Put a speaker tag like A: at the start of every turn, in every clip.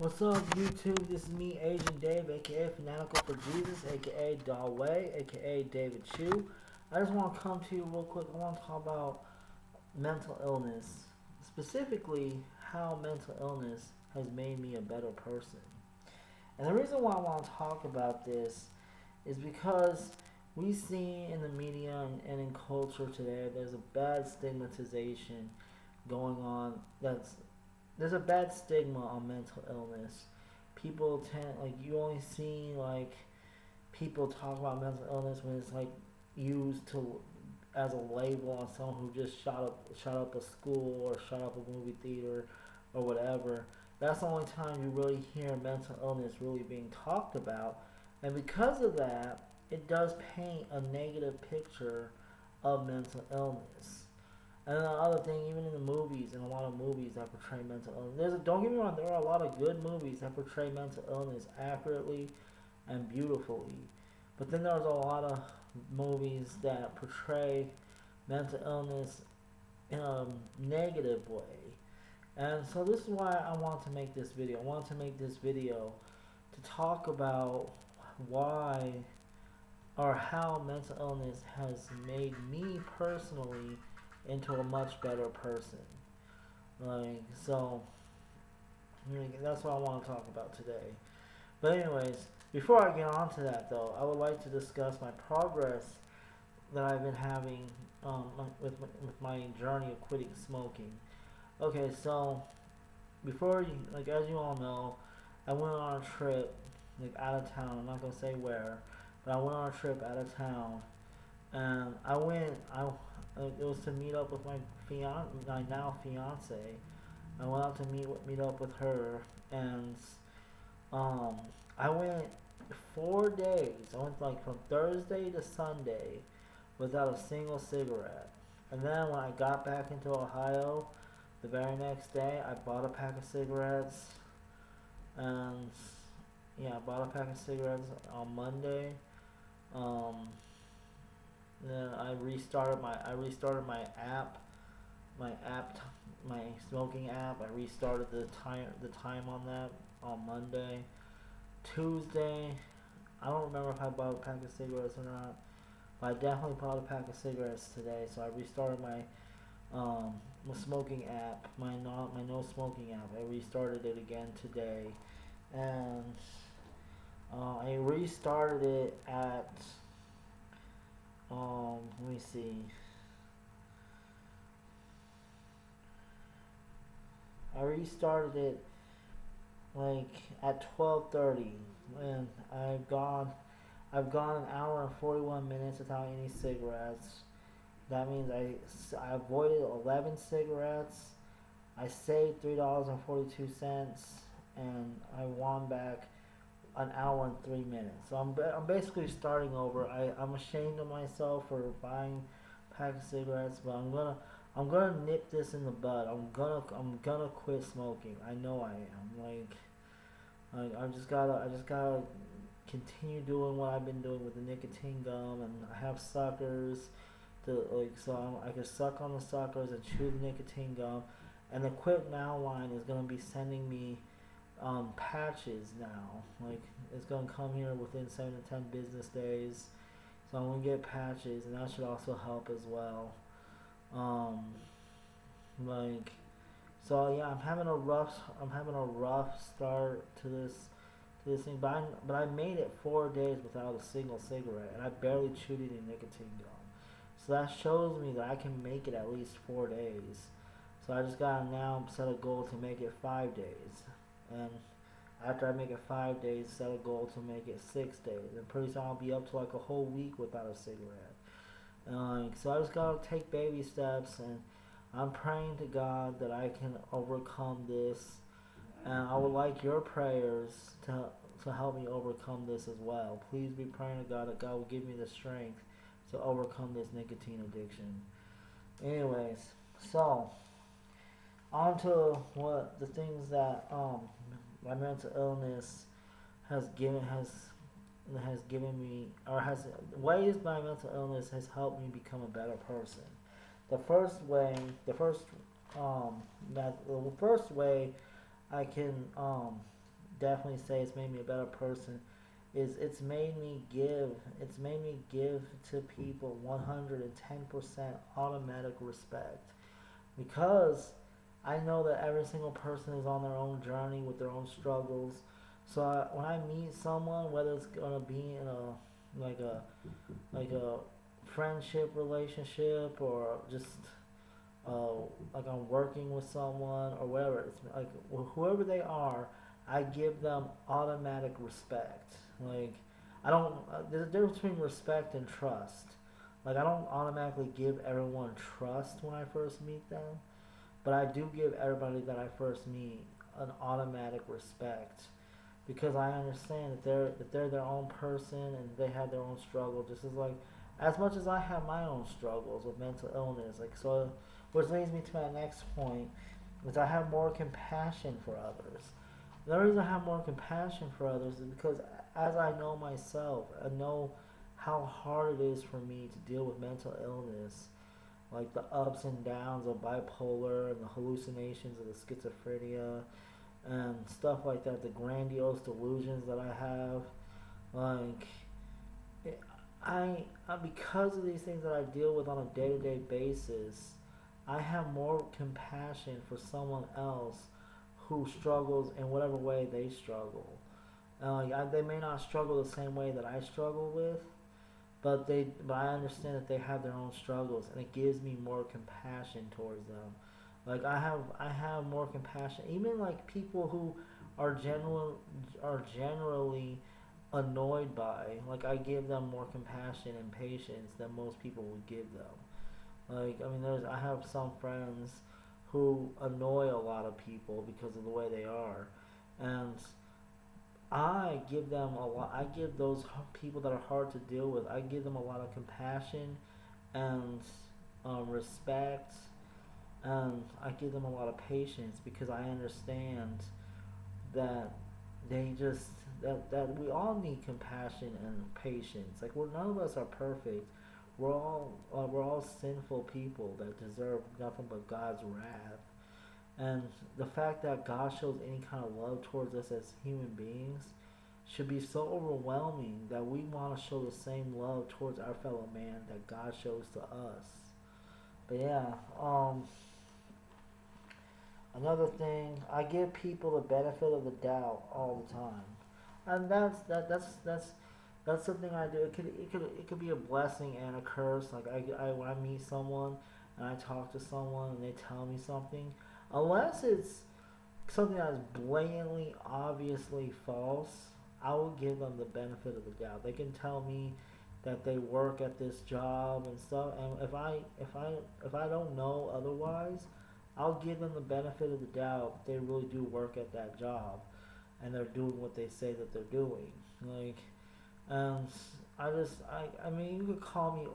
A: What's up, YouTube? This is me, Asian Dave, aka Fanatical for Jesus, aka Dalway, aka David Chu. I just want to come to you real quick. I want to talk about mental illness, specifically how mental illness has made me a better person. And the reason why I want to talk about this is because we see in the media and in culture today there's a bad stigmatization going on. There's a bad stigma on mental illness. People tend, like, you only see like people talk about mental illness when it's like used to as a label on someone who just shot up a school or shot up a movie theater or whatever. That's the only time you really hear mental illness really being talked about, and because of that, it does paint a negative picture of mental illness. And then the other thing, even in the movies, in a lot of movies that portray mental illness, don't get me wrong, there are a lot of good movies that portray mental illness accurately and beautifully. But then there's a lot of movies that portray mental illness in a negative way. And so this is why I want to make this video. I want to make this video to talk about why or how mental illness has made me personally into a much better person. Like, so, that's what I want to talk about today. But anyways, before I get on to that though, I would like to discuss my progress that I've been having with my journey of quitting smoking. Okay, so before you, like, as you all know, I went on a trip, like, out of town. I'm not gonna say where, but I went on a trip out of town, and it was to meet up with my now fiance. I went out to meet up with her, and um, I went 4 days. I went like from Thursday to Sunday without a single cigarette. And then when I got back into Ohio, the very next day, I bought a pack of cigarettes, and yeah, I bought a pack of cigarettes on Monday. Um, then I restarted my app, my app, my smoking app. I restarted the time on that on Monday. Tuesday, I don't remember if I bought a pack of cigarettes or not, but I definitely bought a pack of cigarettes today. So I restarted my smoking app, my no smoking app. I restarted it again today, and I restarted it at let me see. I restarted it like at 12:30, and I've gone an hour and 41 minutes without any cigarettes. That means I avoided 11 cigarettes. I saved $3.42, and I won back an hour and 3 minutes. So I'm basically starting over. I'm ashamed of myself for buying a pack of cigarettes, but I'm gonna nip this in the bud. I'm gonna quit smoking. I know I am. I just gotta continue doing what I've been doing with the nicotine gum, and I have suckers I can suck on the suckers and chew the nicotine gum, and the Quit Now line is gonna be sending me patches now. Like, it's gonna come here within 7 to 10 business days, so I'm gonna get patches, and that should also help as well. Um, like, so yeah, I'm having a rough start to this thing, but I made it 4 days without a single cigarette, and I barely chewed any nicotine gum. So that shows me that I can make it at least 4 days. So I just gotta now set a goal to make it 5 days, and after I make it 5 days, set a goal to make it 6 days, and pretty soon I'll be up to like a whole week without a cigarette. So I just gotta take baby steps, and I'm praying to God that I can overcome this, and I would like your prayers to help me overcome this as well. Please be praying to God that God will give me the strength to overcome this nicotine addiction. Anyways, so on to what the things that my mental illness has given me, or has ways my mental illness has helped me become a better person. The first way, the first way I can definitely say it's made me a better person is it's made me give to people 110% automatic respect because I know that every single person is on their own journey with their own struggles. So when I meet someone, whether it's gonna be in a like a friendship relationship or just uh, like I'm working with someone or whatever, it's like whoever they are, I give them automatic respect. Like I don't. There's a difference between respect and trust. Like I don't automatically give everyone trust when I first meet them, but I do give everybody that I first meet an automatic respect because I understand that they're their own person and they have their own struggle just as much as I have my own struggles with mental illness. Like so, which leads me to my next point, is I have more compassion for others. The reason I have more compassion for others is because as I know myself, I know how hard it is for me to deal with mental illness, like the ups and downs of bipolar and the hallucinations of the schizophrenia and stuff like that, the grandiose delusions that I have. Like, because of these things that I deal with on a day to day basis, I have more compassion for someone else who struggles in whatever way they struggle. They may not struggle the same way that I struggle with, but I understand that they have their own struggles, and it gives me more compassion towards them. Like I have more compassion, even like people who are generally annoyed by. Like I give them more compassion and patience than most people would give them. Like I mean, I have some friends who annoy a lot of people because of the way they are, and I give them a lot. I give those people that are hard to deal with. I give them a lot of compassion and respect, and I give them a lot of patience because I understand that they just that we all need compassion and patience. Like none of us are perfect. We're all sinful people that deserve nothing but God's wrath. And the fact that God shows any kind of love towards us as human beings should be so overwhelming that we want to show the same love towards our fellow man that God shows to us. But yeah, another thing, I give people the benefit of the doubt all the time, and that's something I do. It could be a blessing and a curse. Like I when I meet someone and I talk to someone and they tell me something, unless it's something that is blatantly, obviously false, I will give them the benefit of the doubt. They can tell me that they work at this job and stuff, and if I don't know otherwise, I'll give them the benefit of the doubt that they really do work at that job, and they're doing what they say that they're doing. Like, and I mean, you could call me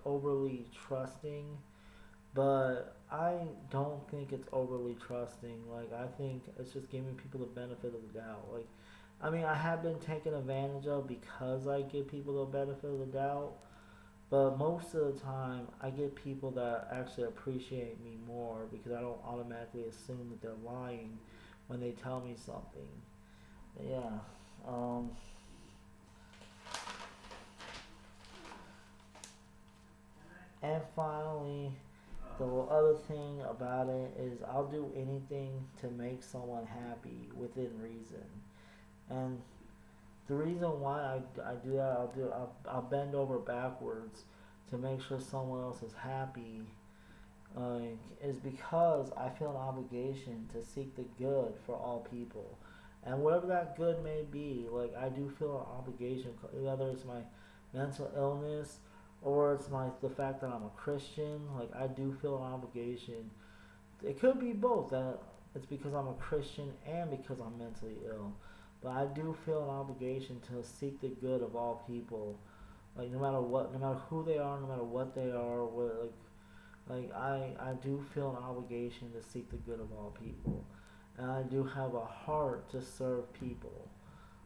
A: overly trusting, but I don't think it's overly trusting. Like I think it's just giving people the benefit of the doubt. Like I mean I have been taken advantage of because I give people the benefit of the doubt. But most of the time I get people that actually appreciate me more because I don't automatically assume that they're lying when they tell me something. Yeah. Um, and finally, the other thing about it is I'll do anything to make someone happy within reason. And the reason why I do that, I'll bend over backwards to make sure someone else is happy, is because I feel an obligation to seek the good for all people. And whatever that good may be, like I do feel an obligation, whether it's my mental illness or it's the fact that I'm a Christian, like I do feel an obligation. It could be both. That it's because I'm a Christian and because I'm mentally ill. But I do feel an obligation to seek the good of all people, like no matter what, no matter who they are, no matter what they are, I do feel an obligation to seek the good of all people, and I do have a heart to serve people.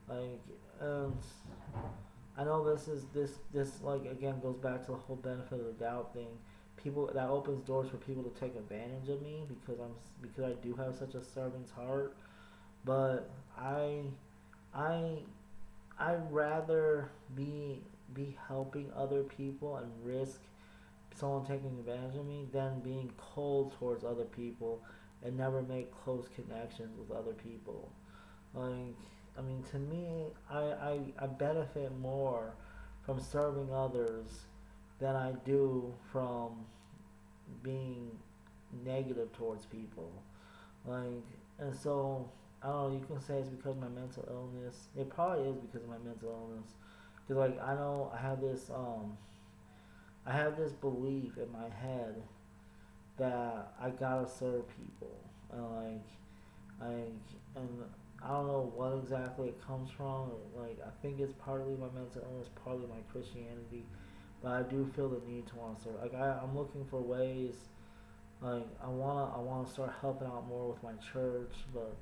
A: Like, and I know this like again goes back to the whole benefit of the doubt thing. People that opens doors for people to take advantage of me because I do have such a servant's heart. But I I'd rather be helping other people and risk someone taking advantage of me than being cold towards other people and never make close connections with other people. Like, I mean, to me, I benefit more from serving others than I do from being negative towards people. Like, and so, I don't know, you can say it's because of my mental illness. It probably is because of my mental illness. Because, like, I know I have this belief in my head that I gotta serve people. And, and I don't know what exactly it comes from. Like, I think it's partly my mental illness, partly my Christianity. But I do feel the need to want to serve. Like, I'm looking for ways. Like, I wanna start helping out more with my church, but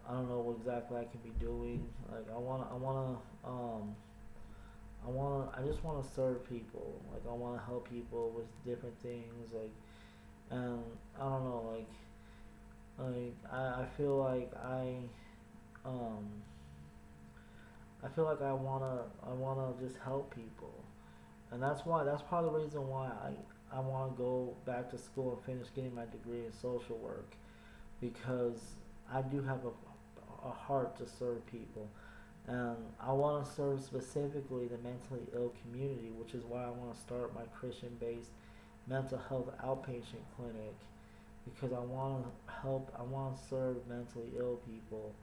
A: I don't know what exactly I can be doing. Like, I just wanna serve people. Like, I wanna help people with different things. Like, and I don't know. I feel like um I feel like I wanna just help people, and that's part of the reason why I want to go back to school and finish getting my degree in social work, because I do have a heart to serve people, and I want to serve specifically the mentally ill community, which is why I want to start my Christian-based mental health outpatient clinic, because I want to serve mentally ill people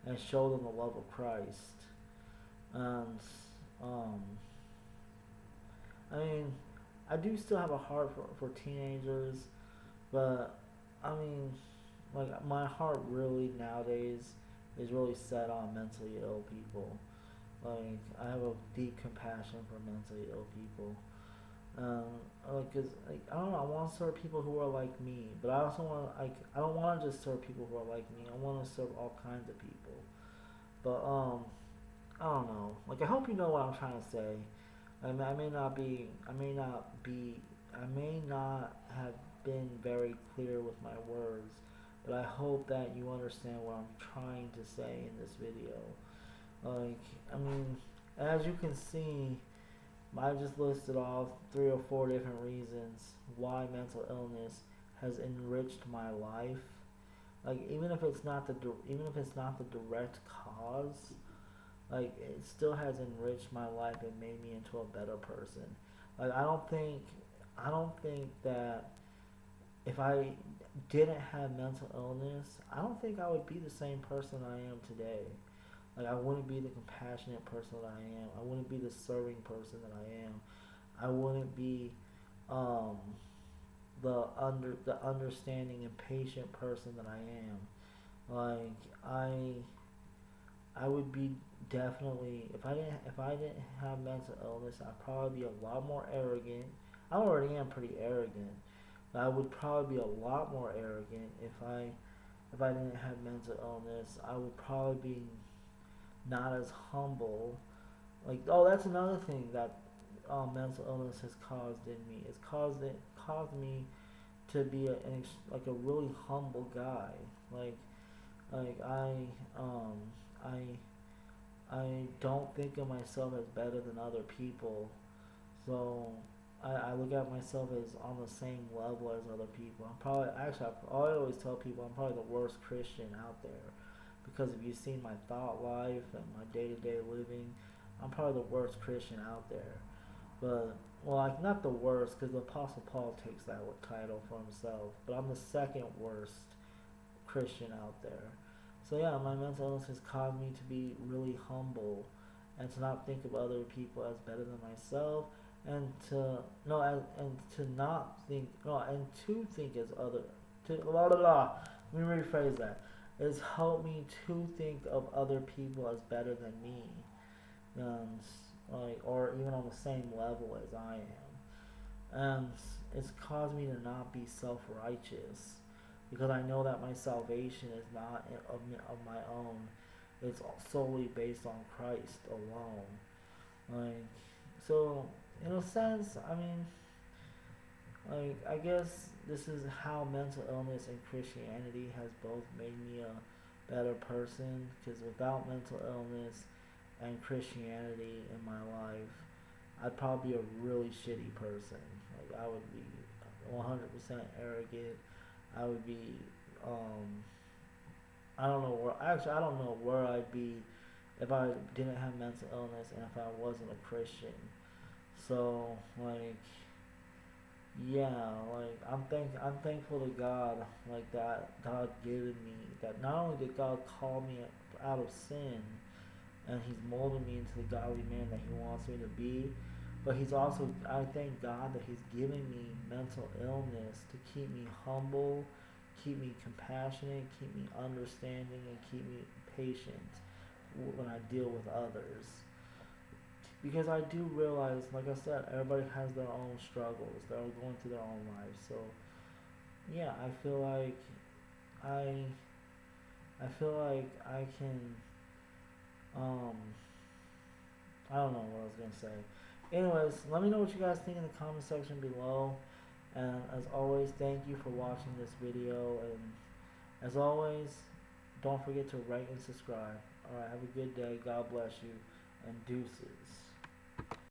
A: and show them the love of Christ. And um, I mean, I do still have a heart for teenagers, but I mean, like, my heart really nowadays is really set on mentally ill people. Like, I have a deep compassion for mentally ill people. Cause, like, I don't know, I want to serve people who are like me, but I also want, like, I don't want to just serve people who are like me. I want to serve all kinds of people. But I don't know. Like, I hope you know what I'm trying to say. I may not have been very clear with my words, but I hope that you understand what I'm trying to say in this video. Like, I mean, as you can see, I just listed off 3 or 4 different reasons why mental illness has enriched my life. Like, even if it's not the direct cause, like, it still has enriched my life and made me into a better person. Like, I don't think that if I didn't have mental illness, I don't think I would be the same person I am today. Like, I wouldn't be the compassionate person that I am. I wouldn't be the serving person that I am. I wouldn't be um, the understanding and patient person that I am. Like, I would be definitely, if I didn't have mental illness, I'd probably be a lot more arrogant. I already am pretty arrogant, but I would probably be a lot more arrogant if I didn't have mental illness. I would probably be not as humble. Like, oh, that's another thing that mental illness has caused in me. It caused me to be like a really humble guy. Like like um I I don't think of myself as better than other people. So I look at myself as on the same level as other people. I'm probably actually I always tell people I'm probably the worst Christian out there, because if you've seen my thought life and my day to day living, I'm probably the worst Christian out there. But, well, like, not the worst, because the Apostle Paul takes that title for himself. But I'm the second worst Christian out there. So yeah, my mental illness has caused me to be really humble, and to not think of other people as better than myself, and to no, and to not think no, and to think as other to blah blah blah. Let me rephrase that. It's helped me to think of other people as better than me, and like, or even on the same level as I am. And it's caused me to not be self-righteous, because I know that my salvation is not of my own. It's solely based on Christ alone. Like, so, in a sense, I mean, like, I guess this is how mental illness and Christianity has both made me better person, because without mental illness and Christianity in my life, I'd probably be a really shitty person. Like, I would be 100% arrogant. I would be, um, I don't know where, actually, I don't know where I'd be if I didn't have mental illness and if I wasn't a Christian. So, like, yeah, like I'm thankful to God, like that God given me that. Not only did God call me out of sin, and He's molding me into the godly man that He wants me to be, but He's also, I thank God that He's giving me mental illness to keep me humble, keep me compassionate, keep me understanding, and keep me patient when I deal with others. Because I do realize, like I said, everybody has their own struggles. They're going through their own lives. So yeah, I I feel like I can um I don't know what I was gonna say. Anyways, let me know what you guys think in the comment section below. And as always, thank you for watching this video. And as always, don't forget to rate and subscribe. Alright, have a good day. God bless you. And deuces.